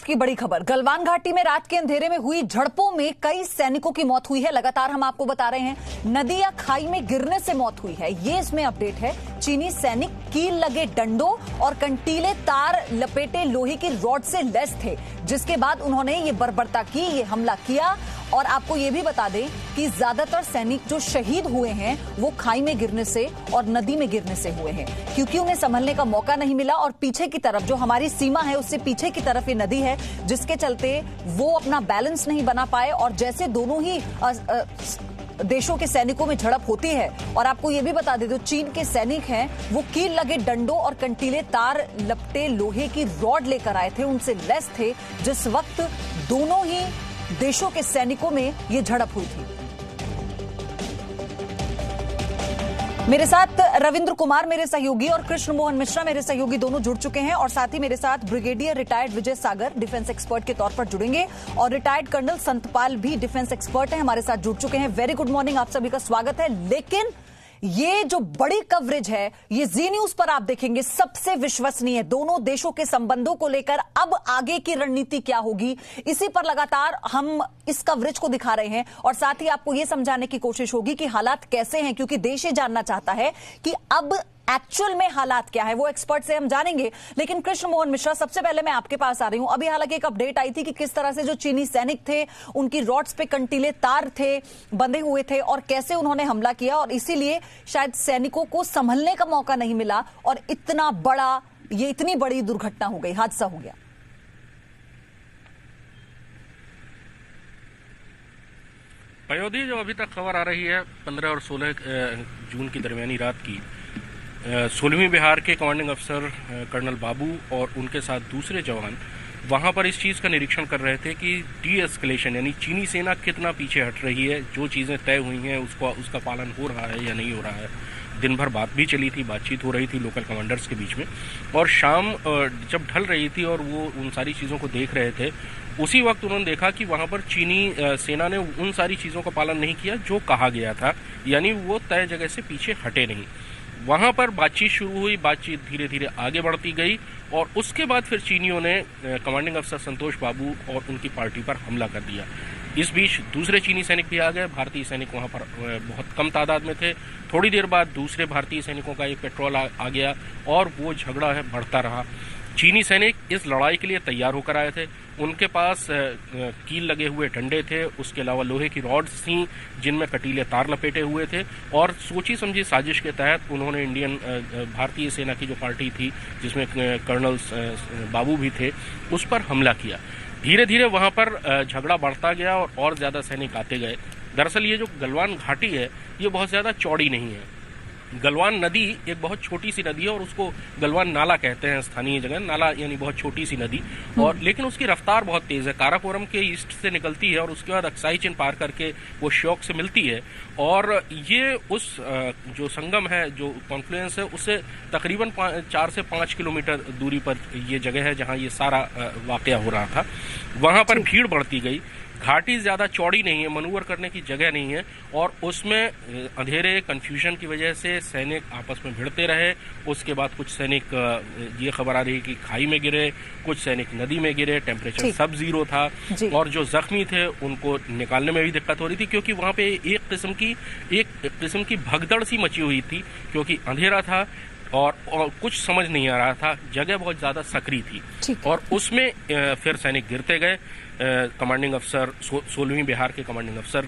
की बड़ी खबर। गलवान घाटी में रात के अंधेरे में हुई झड़पों में कई सैनिकों की मौत हुई है। लगातार हम आपको बता रहे हैं, नदी या खाई में गिरने से मौत हुई है, ये इसमें अपडेट है। चीनी सैनिक कील लगे डंडों और कंटीले तार लपेटे लोहे की रॉड से लैस थे, जिसके बाद उन्होंने ये बर्बरता की, ये हमला किया। और आपको ये भी बता दें कि ज्यादातर सैनिक जो शहीद हुए हैं वो खाई में गिरने से और नदी में गिरने से हुए हैं, क्योंकि उन्हें संभलने का मौका नहीं मिला। और पीछे की तरफ जो हमारी सीमा है उससे पीछे की तरफ ये नदी है, जिसके चलते वो अपना बैलेंस नहीं बना पाए। और जैसे दोनों ही देशों के सैनिकों में झड़प होती है, और आपको ये भी बता दें, जो चीन के सैनिक हैं वो कील लगे डंडों और कंटीले तार लपटे लोहे की रॉड लेकर आए थे, उनसे लैस थे, जिस वक्त दोनों ही देशों के सैनिकों में ये झड़प हुई थी। मेरे साथ रविंद्र कुमार मेरे सहयोगी और कृष्ण मोहन मिश्रा मेरे सहयोगी दोनों जुड़ चुके हैं, और साथ ही मेरे साथ ब्रिगेडियर रिटायर्ड विजय सागर डिफेंस एक्सपर्ट के तौर पर जुड़ेंगे, और रिटायर्ड कर्नल संतपाल भी डिफेंस एक्सपर्ट हैं, हमारे साथ जुड़ चुके हैं। वेरी गुड मॉर्निंग, आप सभी का स्वागत है। लेकिन ये जो बड़ी कवरेज है, ये जी न्यूज पर आप देखेंगे सबसे विश्वसनीय, दोनों देशों के संबंधों को लेकर अब आगे की रणनीति क्या होगी, इसी पर लगातार हम इस कवरेज को दिखा रहे हैं। और साथ ही आपको यह समझाने की कोशिश होगी कि हालात कैसे हैं, क्योंकि देश ये जानना चाहता है कि अब एक्चुअल में हालात क्या है, वो एक्सपर्ट से हम जानेंगे। लेकिन कृष्ण मोहन मिश्रा, सबसे पहले मैं आपके पास आ रही हूं। अभी हालांकि एक अपडेट आई थी कि किस तरह से जो चीनी सैनिक थे उनकी रॉड्स पे कंटीले तार थे, बंधे हुए थे, और कैसे उन्होंने हमला किया, और इसीलिए शायद सैनिकों को संभलने का मौका नहीं मिला और इतनी बड़ी दुर्घटना हो गई, हादसा हो गया। अयोध्या जो अभी तक खबर आ रही है 15 और 16 जून की दरमियानी रात की, 16वीं बिहार के कमांडिंग अफसर कर्नल बाबू और उनके साथ दूसरे जवान वहां पर इस चीज़ का निरीक्षण कर रहे थे कि डी एस्केलेशन यानी चीनी सेना कितना पीछे हट रही है, जो चीज़ें तय हुई हैं उसका पालन हो रहा है या नहीं हो रहा है। दिन भर बात भी चली थी, बातचीत हो रही थी लोकल कमांडर्स के बीच में, और शाम जब ढल रही थी और वो उन सारी चीज़ों को देख रहे थे, उसी वक्त उन्होंने देखा कि वहां पर चीनी सेना ने उन सारी चीज़ों का पालन नहीं किया जो कहा गया था, यानी वो तय जगह से पीछे हटे नहीं। वहां पर बातचीत शुरू हुई, बातचीत धीरे धीरे आगे बढ़ती गई, और उसके बाद फिर चीनियों ने कमांडिंग अफसर संतोष बाबू और उनकी पार्टी पर हमला कर दिया। इस बीच दूसरे चीनी सैनिक भी आ गए, भारतीय सैनिक वहां पर बहुत कम तादाद में थे। थोड़ी देर बाद दूसरे भारतीय सैनिकों का एक पेट्रोल आ गया, और वो झगड़ा है बढ़ता रहा। चीनी सैनिक इस लड़ाई के लिए तैयार होकर आए थे, उनके पास कील लगे हुए डंडे थे, उसके अलावा लोहे की रॉड्स थीं जिनमें कटीले तार लपेटे हुए थे, और सोची समझी साजिश के तहत उन्होंने भारतीय सेना की जो पार्टी थी जिसमें कर्नल बाबू भी थे, उस पर हमला किया। धीरे धीरे वहां पर झगड़ा बढ़ता गया और ज्यादा सैनिक आते गए। दरअसल ये जो गलवान घाटी है ये बहुत ज्यादा चौड़ी नहीं है। गलवान नदी एक बहुत छोटी सी नदी है, और उसको गलवान नाला कहते हैं स्थानीय जगह, नाला यानी बहुत छोटी सी नदी, और लेकिन उसकी रफ्तार बहुत तेज है। काराकोरम के ईस्ट से निकलती है और उसके बाद अक्साई चिन पार करके वो श्योक से मिलती है, और ये उस जो संगम है, जो कॉन्फ्लुएंस है, उससे तकरीबन 4 से 5 किलोमीटर दूरी पर ये जगह है जहाँ ये सारा वाकया हो रहा था। वहां पर भीड़ बढ़ती गई। घाटी ज्यादा चौड़ी नहीं है, मनूवर करने की जगह नहीं है, और उसमें अंधेरे कंफ्यूजन की वजह से सैनिक आपस में भिड़ते रहे। उसके बाद कुछ सैनिक, ये खबर आ रही है कि खाई में गिरे, कुछ सैनिक नदी में गिरे, टेम्परेचर सब जीरो था, और जो जख्मी थे उनको निकालने में भी दिक्कत हो रही थी, क्योंकि वहां पे एक किस्म की भगदड़ सी मची हुई थी, क्योंकि अंधेरा था और कुछ समझ नहीं आ रहा था, जगह बहुत ज्यादा सकरी थी, और उसमें फिर सैनिक गिरते गए। कमांडिंग अफसर 16वीं बिहार के कमांडिंग अफसर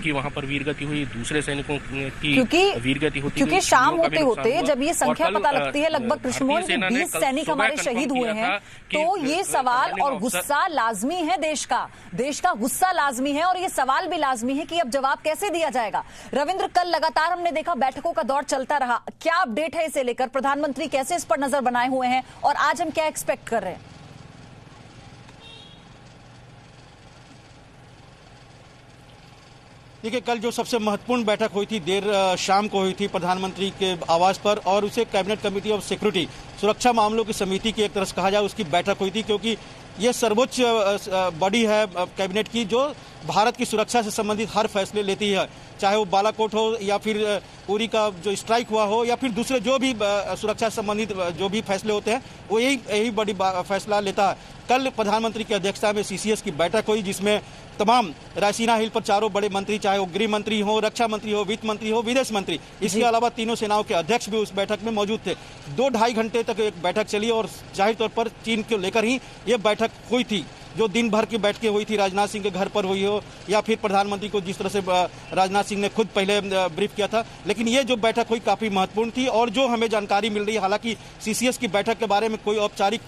की वहां पर वीरगति हुई, दूसरे सैनिकों की वीरगति होती, क्योंकि शाम होते जब ये संख्या पता लगती है लगभग कृष्णमोहन 20 सैनिक हमारे शहीद हुए हैं, तो ये सवाल और गुस्सा लाजमी है, देश का गुस्सा लाजमी है, और ये सवाल भी लाजमी है कि अब जवाब कैसे दिया जाएगा। रविंद्र, कल लगातार हमने देखा बैठकों का दौर चलता रहा, क्या अपडेट है इसे लेकर? प्रधानमंत्री कैसे इस पर नजर बनाए हुए हैं, और आज हम क्या एक्सपेक्ट कर रहे हैं? देखिए, कल जो सबसे महत्वपूर्ण बैठक हुई थी देर शाम को हुई थी प्रधानमंत्री के आवास पर, और उसे कैबिनेट कमेटी ऑफ सिक्योरिटी, सुरक्षा मामलों की समिति की एक तरह से कहा जाए उसकी बैठक हुई थी, क्योंकि ये सर्वोच्च बॉडी है कैबिनेट की, जो भारत की सुरक्षा से संबंधित हर फैसले लेती है, चाहे वो बालाकोट हो या फिर उरी का जो स्ट्राइक हुआ हो या फिर दूसरे जो भी सुरक्षा से संबंधित जो भी फैसले होते हैं वो यही बड़ी फैसला लेता है। कल प्रधानमंत्री की अध्यक्षता में सीसीएस की बैठक हुई, जिसमें तमाम रायसीना हिल पर चारों बड़े मंत्री, चाहे वो गृह मंत्री हो, रक्षा मंत्री हो, वित्त मंत्री हो, विदेश मंत्री, इसके अलावा तीनों सेनाओं के अध्यक्ष भी उस बैठक में मौजूद थे। 2-2.5 घंटे तक एक बैठक चली और जाहिर तौर पर चीन को लेकर ही ये बैठक हुई थी। जो दिन भर की बैठकें हुई थी, राजनाथ सिंह के घर पर हुई हो या फिर प्रधानमंत्री को जिस तरह से राजनाथ सिंह ने खुद पहले ब्रीफ किया था, लेकिन ये जो बैठक हुई काफी महत्वपूर्ण थी। और जो हमें जानकारी मिल रही है, हालांकि सीसीएस की बैठक के बारे में कोई औपचारिक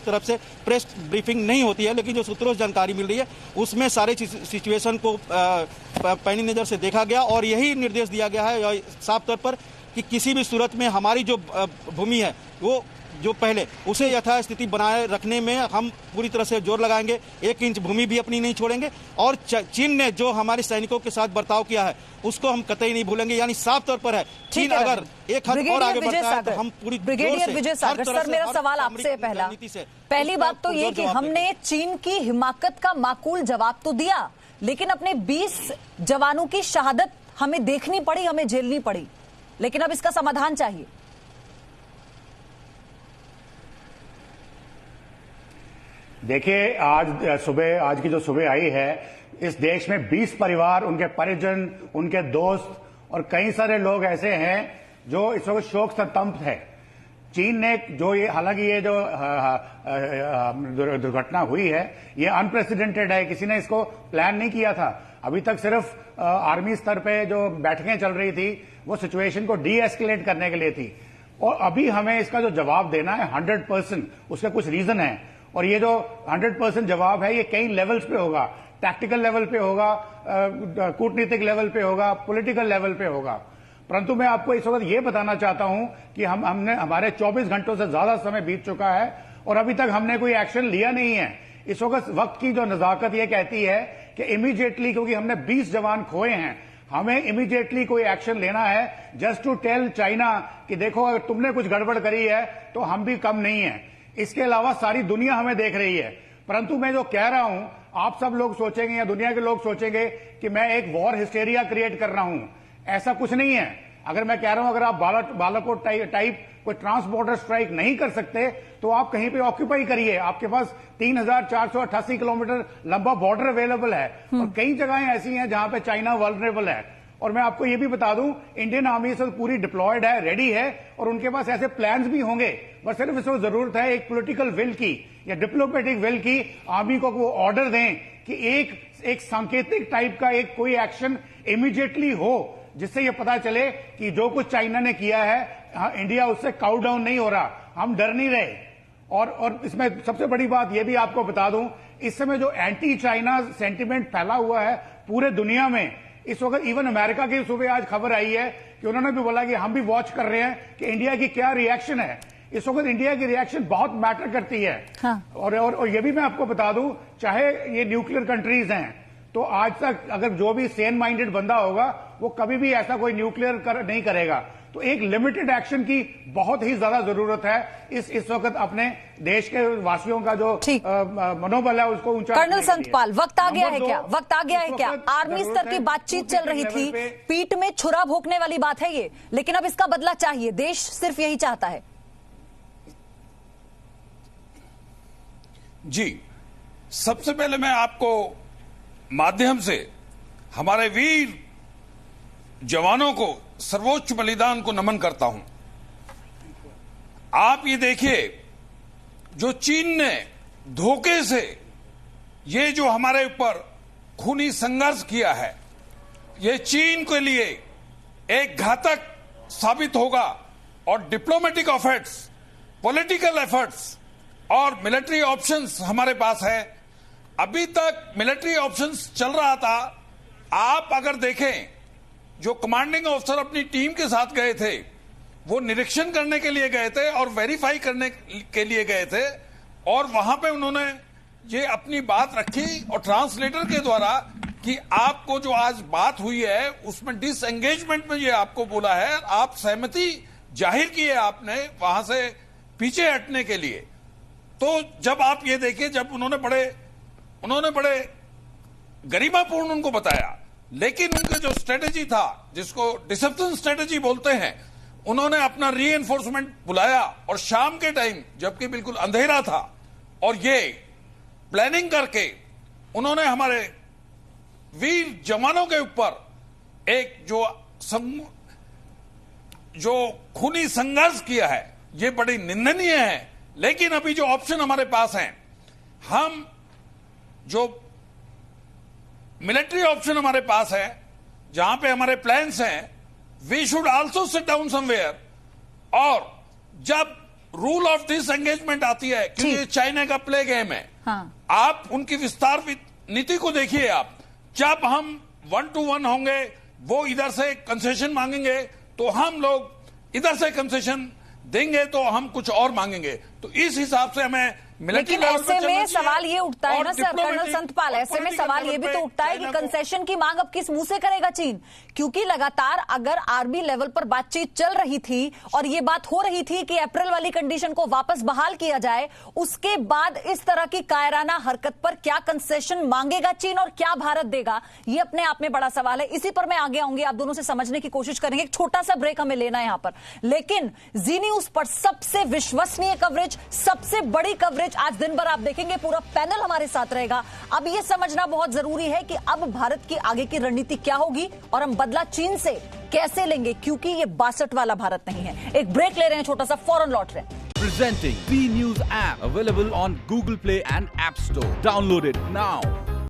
तरफ से प्रेस ब्रीफिंग नहीं होती है, लेकिन जो सूत्रों से जानकारी मिल रही है उसमें सारे सिचुएशन को पैनी नजर से देखा गया और यही निर्देश दिया गया है साफ तौर पर कि किसी भी सूरत में हमारी जो भूमि है वो जो पहले उसे यथास्थिति बनाए रखने में हम पूरी तरह से जोर लगाएंगे। 1 इंच भूमि भी अपनी नहीं छोड़ेंगे और चीन ने जो हमारे सैनिकों के साथ बर्ताव किया है उसको हम कतई नहीं भूलेंगे। यानी साफ तौर पर है, चीन अगर एक हद और आगे बढ़ता है तो हम पूरी ब्रिगेडियर विजय सागर सर, मेरा सवाल आपसे पहली बात तो ये कि हमने चीन की हिमाकत का माकूल जवाब तो दिया, लेकिन अपने 20 जवानों की शहादत हमें देखनी पड़ी, हमें झेलनी पड़ी, लेकिन अब इसका समाधान चाहिए। देखिए, आज की जो सुबह आई है, इस देश में 20 परिवार, उनके परिजन, उनके दोस्त और कई सारे लोग ऐसे हैं जो इस वक्त शोक संतप्त है। चीन ने जो हालांकि ये जो दुर्घटना हुई है ये अनप्रेसिडेंटेड है, किसी ने इसको प्लान नहीं किया था। अभी तक सिर्फ आर्मी स्तर पे जो बैठकें चल रही थी वो सिचुएशन को डी एस्केलेट करने के लिए थी और अभी हमें इसका जो जवाब देना है 100%, उसका कुछ रीजन है और ये जो 100% जवाब है ये कई लेवल्स पे होगा, टैक्टिकल लेवल पे होगा, कूटनीतिक लेवल पे होगा, पॉलिटिकल लेवल पे होगा। परंतु मैं आपको इस वक्त ये बताना चाहता हूं कि हमारे 24 घंटों से ज्यादा समय बीत चुका है और अभी तक हमने कोई एक्शन लिया नहीं है। इस वक्त की जो नजाकत ये कहती है कि इमीडिएटली, क्योंकि हमने 20 जवान खोए हैं, हमें इमीडिएटली कोई एक्शन लेना है जस्ट टू टेल चाइना कि देखो अगर तुमने कुछ गड़बड़ करी है तो हम भी कम नहीं है। इसके अलावा सारी दुनिया हमें देख रही है। परंतु मैं जो कह रहा हूं, आप सब लोग सोचेंगे या दुनिया के लोग सोचेंगे कि मैं एक वॉर हिस्टेरिया क्रिएट कर रहा हूं। ऐसा कुछ नहीं है। अगर मैं कह रहा हूं अगर आप बालाकोट टाइप कोई ट्रांस बॉर्डर स्ट्राइक नहीं कर सकते तो आप कहीं पे ऑक्यूपाई करिए। आपके पास 3488 किलोमीटर लंबा बॉर्डर अवेलेबल है और कई जगहें ऐसी हैं जहां पे चाइना वल्नरेबल है। और मैं आपको ये भी बता दूं, इंडियन आर्मी से पूरी डिप्लॉयड है, रेडी है और उनके पास ऐसे प्लान्स भी होंगे, बस सिर्फ इसको जरूरत है एक पॉलिटिकल विल की या डिप्लोमेटिक विल की। आर्मी को वो ऑर्डर दें कि एक सांकेतिक टाइप का एक कोई एक्शन इमीडिएटली हो जिससे ये पता चले कि जो कुछ चाइना ने किया है, इंडिया उससे काउ डाउन नहीं हो रहा, हम डर नहीं रहे। और इसमें सबसे बड़ी बात यह भी आपको बता दूं, इस समय जो एंटी चाइना सेंटिमेंट फैला हुआ है पूरे दुनिया में, इस वक्त इवन अमेरिका की सुबह आज खबर आई है कि उन्होंने भी बोला कि हम भी वॉच कर रहे हैं कि इंडिया की क्या रिएक्शन है। इस वक्त इंडिया की रिएक्शन बहुत मैटर करती है। हाँ। और ये भी मैं आपको बता दूं, चाहे ये न्यूक्लियर कंट्रीज हैं तो आज तक अगर जो भी सेन माइंडेड बंदा होगा वो कभी भी ऐसा कोई न्यूक्लियर नहीं करेगा। तो एक लिमिटेड एक्शन की बहुत ही ज्यादा जरूरत है इस वक्त अपने देश के वासियों का जो मनोबल है उसको ऊंचा। कर्नल संतपाल, वक्त आ गया है क्या? वक्त आ गया है क्या? आर्मी स्तर की बातचीत चल रही थी, पीठ में छुरा भोंकने वाली बात है ये, लेकिन अब इसका बदला चाहिए, देश सिर्फ यही चाहता है। जी, सबसे पहले मैं आपको माध्यम से हमारे वीर जवानों को सर्वोच्च बलिदान को नमन करता हूं। आप ये देखिए, जो चीन ने धोखे से ये जो हमारे ऊपर खूनी संघर्ष किया है, ये चीन के लिए एक घातक साबित होगा और डिप्लोमेटिक एफर्ट्स, पॉलिटिकल एफर्ट्स और मिलिट्री ऑप्शंस हमारे पास है। अभी तक मिलिट्री ऑप्शंस चल रहा था। आप अगर देखें, जो कमांडिंग ऑफिसर अपनी टीम के साथ गए थे वो निरीक्षण करने के लिए गए थे और वेरीफाई करने के लिए गए थे और वहां पे उन्होंने ये अपनी बात रखी और ट्रांसलेटर के द्वारा कि आपको जो आज बात हुई है उसमें डिसएंगेजमेंट में ये आपको बोला है, आप सहमति जाहिर की है आपने वहां से पीछे हटने के लिए। तो जब आप ये देखिए, जब उन्होंने बड़े गरिमापूर्ण उनको बताया, लेकिन उनका जो स्ट्रेटेजी था, जिसको डिसेप्शन स्ट्रेटेजी बोलते हैं, उन्होंने अपना रीएनफोर्समेंट बुलाया और शाम के टाइम जबकि बिल्कुल अंधेरा था, और ये प्लानिंग करके उन्होंने हमारे वीर जवानों के ऊपर एक जो खूनी संघर्ष किया है, ये बड़ी निंदनीय है। लेकिन अभी जो ऑप्शन हमारे पास हैं, हम जो मिलिट्री ऑप्शन हमारे पास है, जहां पे हमारे प्लान्स हैं, we should also sit down somewhere, और जब रूल ऑफ दिस एंगेजमेंट आती है, क्योंकि चाइना का प्ले गेम है, हाँ। आप उनकी विस्तार नीति को देखिए। आप जब हम 1 to 1 होंगे, वो इधर से कंसेशन मांगेंगे तो हम लोग इधर से कंसेशन देंगे, तो हम कुछ और मांगेंगे। तो इस हिसाब से हमें लेकिन ऐसे में सवाल ये उठता है ना सर, कर्नल संतपाल, ऐसे में सवाल ये भी तो उठता है कि कंसेशन की मांग अब किस मुंह से करेगा चीन? क्योंकि लगातार अगर आर्मी लेवल पर बातचीत चल रही थी और ये बात हो रही थी कि अप्रैल वाली कंडीशन को वापस बहाल किया जाए, उसके बाद इस तरह की कायराना हरकत पर क्या कंसेशन मांगेगा चीन और क्या भारत देगा, ये अपने आप में बड़ा सवाल है। इसी पर मैं आगे आऊंगी, आप दोनों से समझने की कोशिश करेंगे। एक छोटा सा ब्रेक हमें लेना है यहां पर, लेकिन जी न्यूज पर सबसे विश्वसनीय कवरेज, सबसे बड़ी कवरेज आज दिन भर आप देखेंगे, पूरा पैनल हमारे साथ रहेगा। अब यह समझना बहुत जरूरी है कि अब भारत की आगे की रणनीति क्या होगी और हम बदला चीन से कैसे लेंगे, क्योंकि ये 62 वाला भारत नहीं है। एक ब्रेक ले रहे हैं छोटा सा, फौरन लौट रहे हैं। Presenting B News app, available on Google Play and App Store. Download it now.